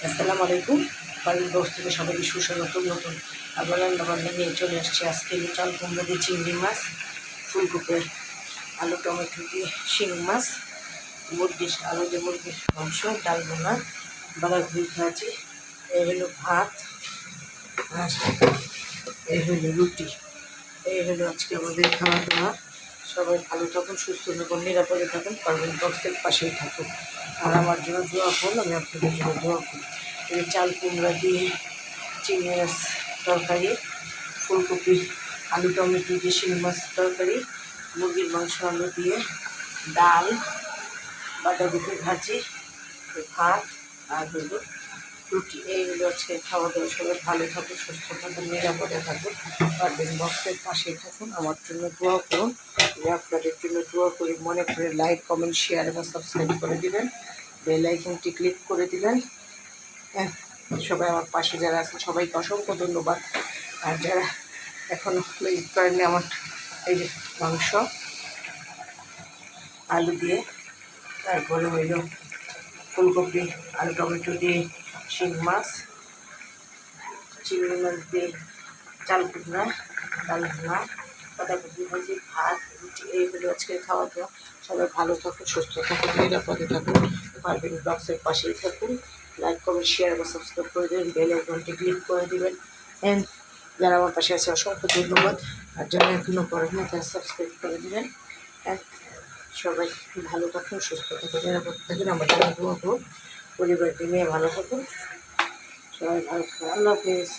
আসসালামু আলাইকুম। বাড়ির বক্স থেকে সবাইকে সুস্বাগতম। নতুন আবার রান্নাবান্না নিয়ে চলে আসছি। আজকে চাল কুমড়ো দিয়ে চিংড়ি মাছ, ফুলকপি, আলু টমেটো দিয়ে শিং মাছ, মুরগির আলু দিয়ে মুরগির মাংস, ডাল বোনা, বাঁধাকপি ভাজি, এই হলো ভাত, আর এই হলো রুটি। এই হলো আজকে আমাদের খাওয়া দাওয়া। সবাই ভালো থাকুন, সুস্থ থাকুন, নিরাপদে থাকুন, পারবেন বক্সের পাশেই থাকুন। আর আমার জন্য দোয়া করুন, আমি আপনাদের জন্য দোয়া করি। এই চাল কুমড়া দিয়ে চিংড়ি মাছ তরকারি, ফুলকপি আলু টমেটো দিয়ে শিং মাছ তরকারি, মুরগির মাংস আলু দিয়ে ডাল, বাঁধাকপি ভাজি, ভাত, আর হলো রুটি। এইগুলো আজকে খাওয়া দাওয়া। সবাই ভালো থাকুন, সুস্থ থাকুন, নিরাপদে থাকুন, পারবেন বক্সের পাশেই থাকুন। আমার জন্য দোয়া করুন, আমি আপনাদের জন্য দোয়া করি। মনে করে লাইক, কমেন্ট, শেয়ার এবং সাবস্ক্রাইব করে দেবেন, বেল আইকনটি ক্লিক করে দেবেন। হ্যাঁ, সবাই আমার পাশে যারা আছেন সবাইকে অসংখ্য ধন্যবাদ। আর যারা এখনও ক্লিক করেননি, আমার এই যে মাংস আলু দিয়ে, তারপরে হইল ফুলকপি আলু টমেটো দিয়ে শিং মাছ, চিংড়ি মাছ দিয়ে চাল কুমড়া, ডাল ভুনা, বাঁধাকপি ভাজি, ভাত, রুটি। এইগুলো আজকে খাওয়া দাওয়া। সবাই ভালো থাকুন, সুস্থ থাকুন, নিরাপদে থাকুন, পারবেন বক্সের পাশেই থাকুন। লাইক, কমেন্ট, শেয়ার এবং সাবস্ক্রাইব করে দেবেন, বেল আইকনটি ক্লিক করে দেবেন। অ্যান্ড যারা আমার পাশে আছে অসংখ্য ধন্যবাদ। আর যারা এখনও করেন না তারা সাবস্ক্রাইব করে দেবেন। অ্যান্ড সবাই ভালো থাকুন, সুস্থ থাকুন, নিরাপদ থাকুন। আমার জন্য দোয়া করুন, পরিবারকে নিয়ে ভালো থাকুন। সবাই ভালো থাকুন। আল্লাহ হাফেজ।